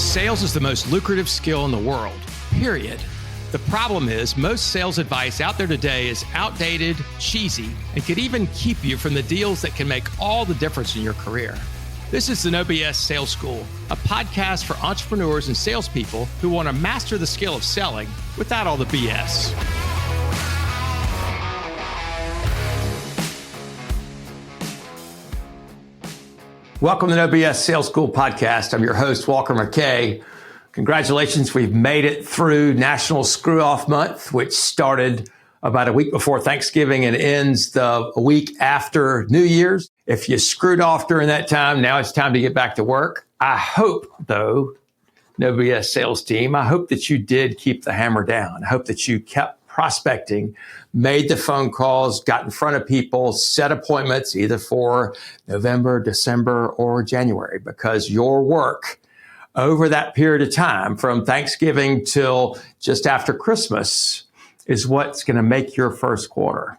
Sales is the most lucrative skill in the world, period. The problem is most sales advice out there today is outdated, cheesy, and could even keep you from the deals that can make all the difference in your career. This is the No BS Sales School, a podcast for entrepreneurs and salespeople who want to master the skill of selling without all the BS. Welcome to the No BS Sales School podcast. I'm your host, Walker McKay. Congratulations, we've made it through National Screw-Off Month, which started about a week before Thanksgiving and ends a week after New Year's. If you screwed off during that time, now it's time to get back to work. I hope, though, No BS sales team, I hope that you did keep the hammer down. I hope that you kept prospecting, made the phone calls, got in front of people, set appointments either for November, December, or January, because your work over that period of time from Thanksgiving till just after Christmas is what's going to make your first quarter.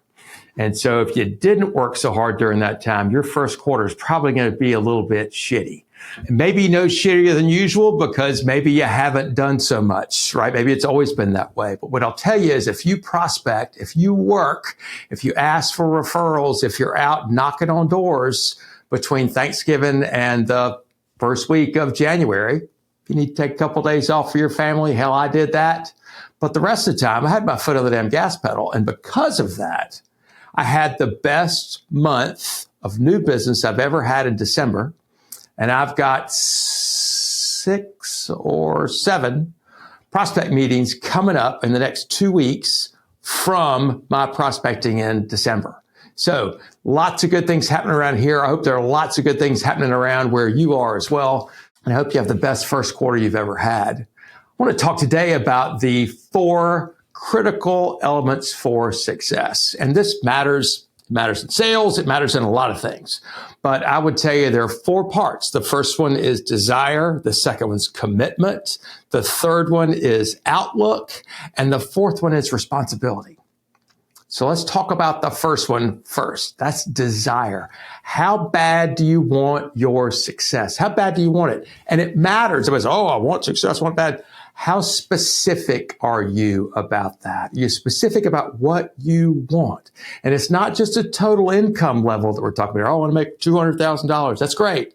And so if you didn't work so hard during that time, your first quarter is probably going to be a little bit shitty. Maybe no shittier than usual because maybe you haven't done so much, right? Maybe it's always been that way. But what I'll tell you is if you prospect, if you work, if you ask for referrals, if you're out knocking on doors between Thanksgiving and the first week of January, if you need to take a couple of days off for your family, hell, I did that. But the rest of the time, I had my foot on the damn gas pedal. And because of that, I had the best month of new business I've ever had in December. And I've got 6 or 7 prospect meetings coming up in the next 2 weeks from my prospecting in December. So lots of good things happening around here. I hope there are lots of good things happening around where you are as well. And I hope you have the best first quarter you've ever had. I want to talk today about the 4 critical elements for success. And this matters. It matters in sales. It matters in a lot of things. But I would tell you there are 4 parts. The first one is desire. The second one's commitment. The third one is outlook. And the fourth one is responsibility. So let's talk about the first one first. That's desire. How bad do you want your success? How bad do you want it? And it matters. It was, I want success, I want bad. How specific are you about that? You're specific about what you want. And it's not just a total income level that we're talking about. I want to make $200,000. That's great.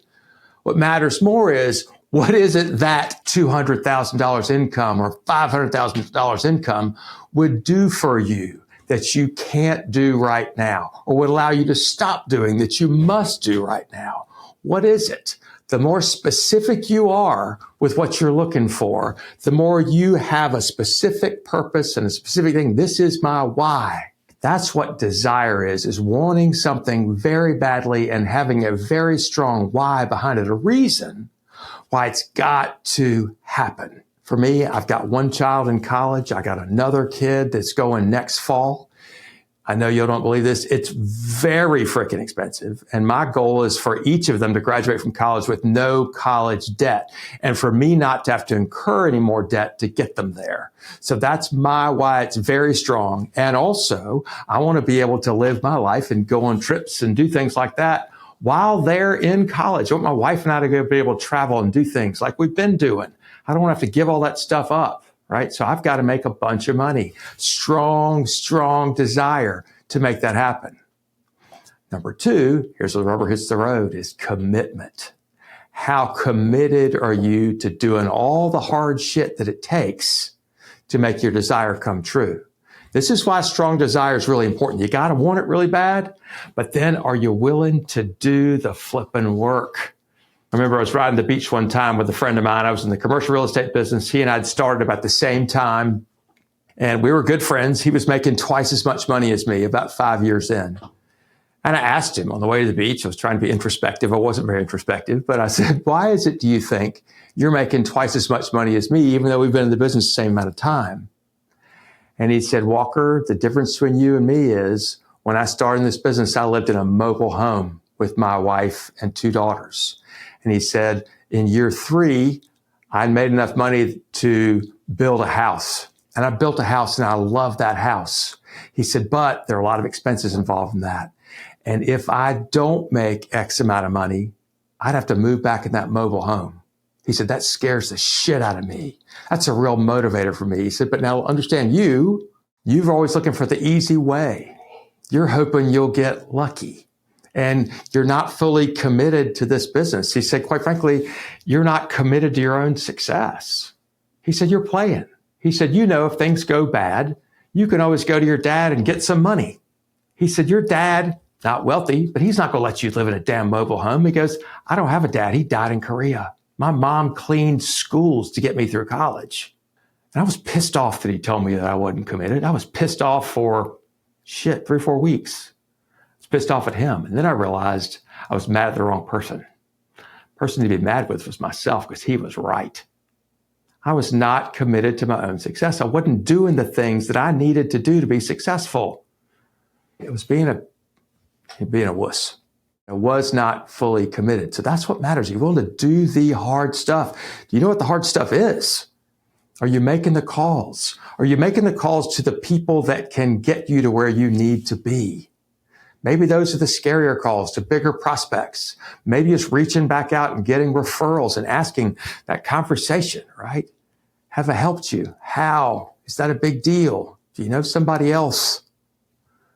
What matters more is what is it that $200,000 income or $500,000 income would do for you that you can't do right now or would allow you to stop doing that you must do right now? What is it? The more specific you are with what you're looking for, the more you have a specific purpose and a specific thing. This is my why. That's what desire is wanting something very badly and having a very strong why behind it, a reason why it's got to happen. For me, I've got 1 child in college. I got another kid that's going next fall. I know you don't believe this. It's very freaking expensive. And my goal is for each of them to graduate from college with no college debt and for me not to have to incur any more debt to get them there. So that's my why it's very strong. And also, I want to be able to live my life and go on trips and do things like that while they're in college. I want my wife and I to be able to travel and do things like we've been doing. I don't want to have to give all that stuff up. Right? So I've got to make a bunch of money. Strong desire to make that happen. Number 2, here's where the rubber hits the road, is commitment. How committed are you to doing all the hard shit that it takes to make your desire come true? This is why strong desire is really important. You got to want it really bad, but then are you willing to do the flipping work? I remember I was riding the beach one time with a friend of mine. I was in the commercial real estate business. He and I had started about the same time, and we were good friends. He was making twice as much money as me about 5 years in. And I asked him on the way to the beach, I was trying to be introspective. I wasn't very introspective, but I said, why is it, do you think, you're making twice as much money as me, even though we've been in the business the same amount of time? And he said, Walker, the difference between you and me is when I started in this business, I lived in a mobile home with my wife and 2 daughters. And he said, in year 3, I'd made enough money to build a house. And I built a house and I love that house. He said, but there are a lot of expenses involved in that. And if I don't make X amount of money, I'd have to move back in that mobile home. He said, that scares the shit out of me. That's a real motivator for me. He said, but now understand you're always looking for the easy way. You're hoping you'll get lucky. And you're not fully committed to this business. He said, quite frankly, you're not committed to your own success. He said, you're playing. He said, if things go bad, you can always go to your dad and get some money. He said, your dad, not wealthy, but he's not going to let you live in a damn mobile home. He goes, I don't have a dad. He died in Korea. My mom cleaned schools to get me through college. And I was pissed off that he told me that I wasn't committed. I was pissed off for 3 or 4 weeks. Pissed off at him. And then I realized I was mad at the wrong person. The person to be mad with was myself because he was right. I was not committed to my own success. I wasn't doing the things that I needed to do to be successful. It was being a wuss. I was not fully committed. So that's what matters. You're willing to do the hard stuff. Do you know what the hard stuff is? Are you making the calls? Are you making the calls to the people that can get you to where you need to be? Maybe those are the scarier calls to bigger prospects. Maybe it's reaching back out and getting referrals and asking that conversation, right? Have I helped you? How? Is that a big deal? Do you know somebody else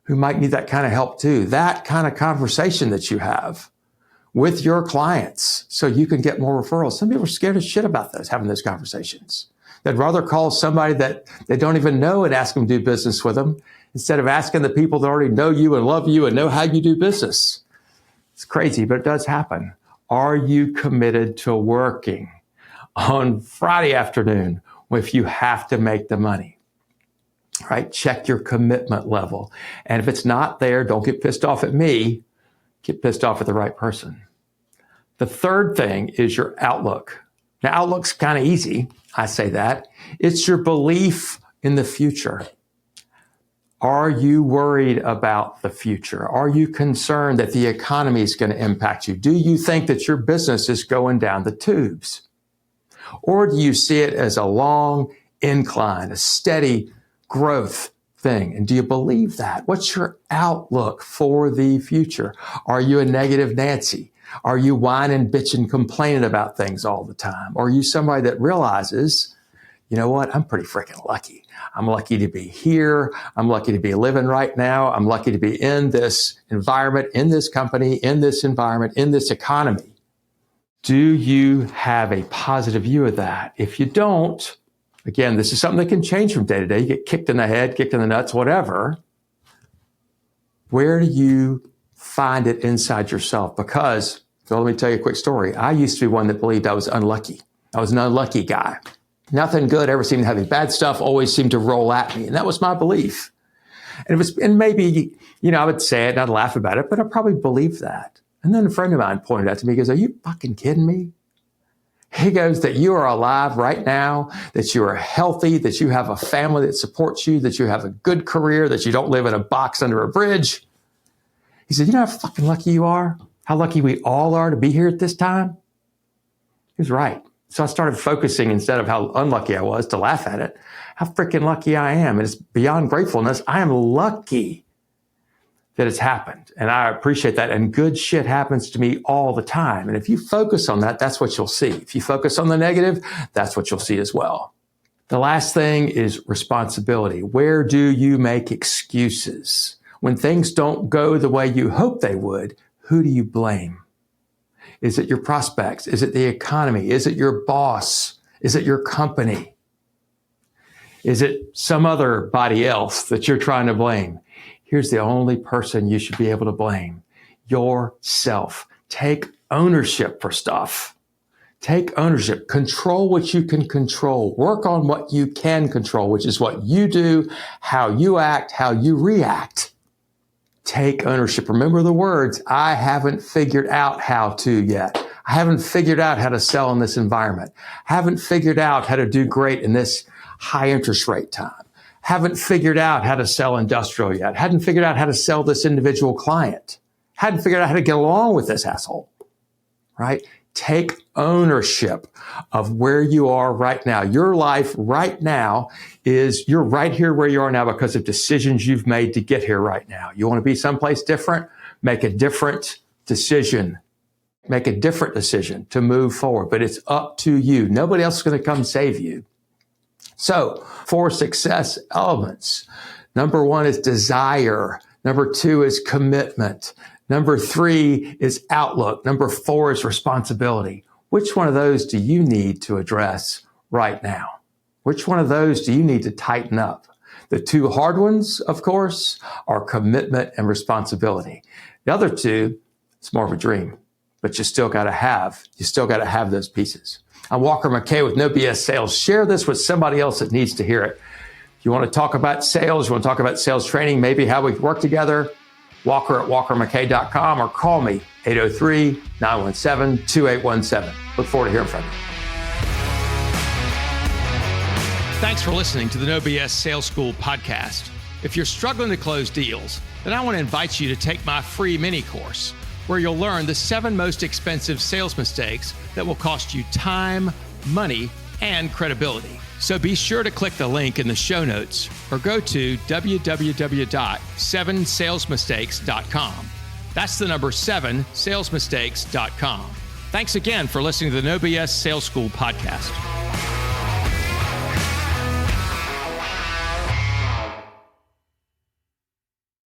who might need that kind of help too? That kind of conversation that you have with your clients so you can get more referrals. Some people are scared as shit about having those conversations. They'd rather call somebody that they don't even know and ask them to do business with them instead of asking the people that already know you and love you and know how you do business. It's crazy, but it does happen. Are you committed to working on Friday afternoon if you have to make the money? Right? Check your commitment level. And if it's not there, don't get pissed off at me. Get pissed off at the right person. The third thing is your outlook. Now, outlook's kind of easy. I say that. It's your belief in the future. Are you worried about the future? Are you concerned that the economy is going to impact you? Do you think that your business is going down the tubes? Or do you see it as a long incline, a steady growth thing? And do you believe that? What's your outlook for the future? Are you a negative Nancy? Are you whining, bitching, complaining about things all the time? Or are you somebody that realizes, you know what? I'm pretty freaking lucky. I'm lucky to be here. I'm lucky to be living right now. I'm lucky to be in this environment, in this company, in this environment, in this economy. Do you have a positive view of that? If you don't, again, this is something that can change from day to day. You get kicked in the head, kicked in the nuts, whatever. Where do you find it inside yourself? Because, so let me tell you a quick story. I used to be one that believed I was unlucky. I was an unlucky guy. Nothing good ever seemed to have any bad stuff, always seemed to roll at me. And that was my belief. And maybe, I would say it and I'd laugh about it, but I probably believed that. And then a friend of mine pointed out to me, he goes, are you fucking kidding me? He goes, that you are alive right now, that you are healthy, that you have a family that supports you, that you have a good career, that you don't live in a box under a bridge. He said, you know how fucking lucky you are? How lucky we all are to be here at this time? He was right. So I started focusing, instead of how unlucky I was, to laugh at it, how freaking lucky I am. And it's beyond gratefulness. I am lucky that it's happened. And I appreciate that. And good shit happens to me all the time. And if you focus on that, that's what you'll see. If you focus on the negative, that's what you'll see as well. The last thing is responsibility. Where do you make excuses? When things don't go the way you hope they would, who do you blame? Is it your prospects? Is it the economy? Is it your boss? Is it your company? Is it some other body else that you're trying to blame? Here's the only person you should be able to blame: yourself. Take ownership for stuff. Take ownership. Control what you can control. Work on what you can control, which is what you do, how you act, how you react. Take ownership. Remember the words, I haven't figured out how to yet. I haven't figured out how to sell in this environment. Haven't figured out how to do great in this high interest rate time. Haven't figured out how to sell industrial yet. Hadn't figured out how to sell this individual client. Hadn't figured out how to get along with this asshole, right? Take ownership of where you are right now. Your life right now is, you're right here where you are now because of decisions you've made to get here right now. You want to be someplace different? Make a different decision make a different decision to move forward, but it's up to you. Nobody else is going to come save you. So 4 success elements. Number 1 is desire. Number 2 is commitment. Number 3 is outlook. Number 4 is responsibility. Which one of those do you need to address right now? Which one of those do you need to tighten up? The 2 hard ones, of course, are commitment and responsibility. The other 2, it's more of a dream, but you still got to have those pieces. I'm Walker McKay with No BS Sales. Share this with somebody else that needs to hear it. If you want to talk about sales, you want to talk about sales training, maybe how we work together, walker@walkermckay.com, or call me, 803-917-2817. Look forward to hearing from you. Thanks for listening to the No BS Sales School podcast. If you're struggling to close deals, then I want to invite you to take my free mini course, where you'll learn the 7 most expensive sales mistakes that will cost you time, money, and credibility. So be sure to click the link in the show notes or go to www.7salesmistakes.com. That's the number 7salesmistakes.com. Thanks again for listening to the No BS Sales School podcast.